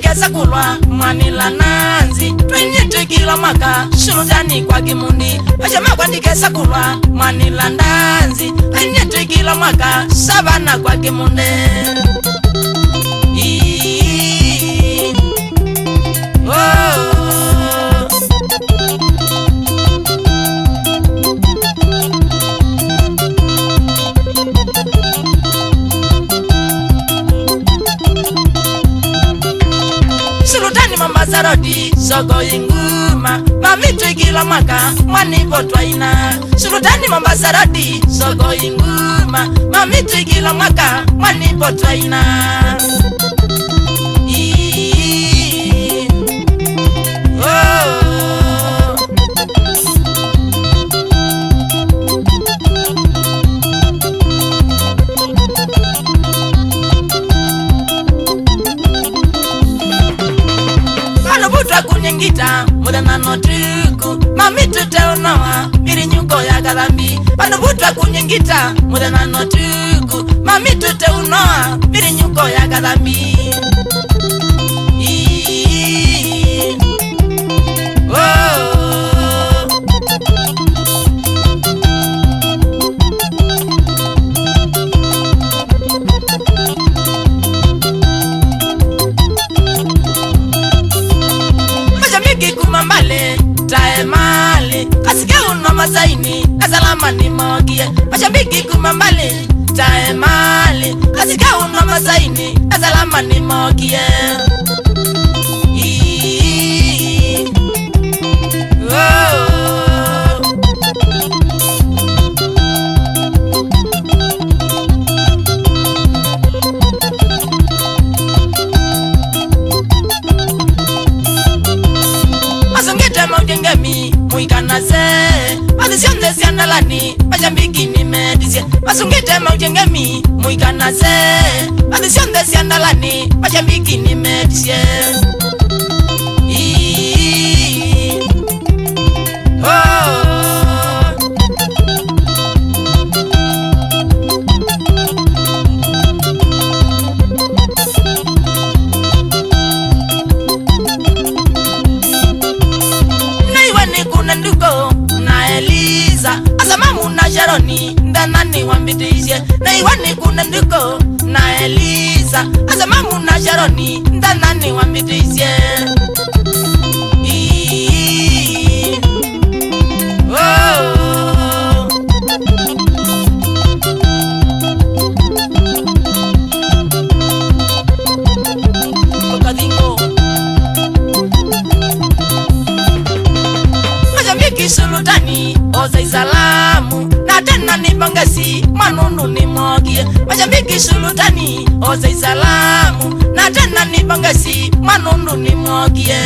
kwandikesa kulwa mwanila nanzi twenyete kila mwaka sultani kwa kimundi wachama kwandikesa kulwa mwanila nanzi twenyete kila mwaka savana kwa kimunde Sultani Mamazarodi sogo inguma mamitwe kila mwaka mwanipo twaina Sultani Mamazarodi sogo inguma mamitwe kila mwaka mwanipo twaina kunyengita mudana notuku mamitu teonawa miri nyuko ya galambi panubuta kunyengita mudana notuku mamitu teonawa miri nyuko ya galambi Taemali kasike uno masaini kasalama ni mogie mashabiki kumambali taemali kasike uno masaini kasalama ni mogie muikanaze Mazisione siandalani Majambiki ni medisia Masungite maujengemi muikanaze Mazisione siandalani Majambiki ni medisia Jaroni ndanani wambitizie na iwani kuna nduko na Eliza azamamu na Jaroni ndanani wambitizie Majambiki sultani oza salamu tena ni bangasi manunu ni mogie Majambiki sultani oza salamu na tena ni bangasi manunu ni mogie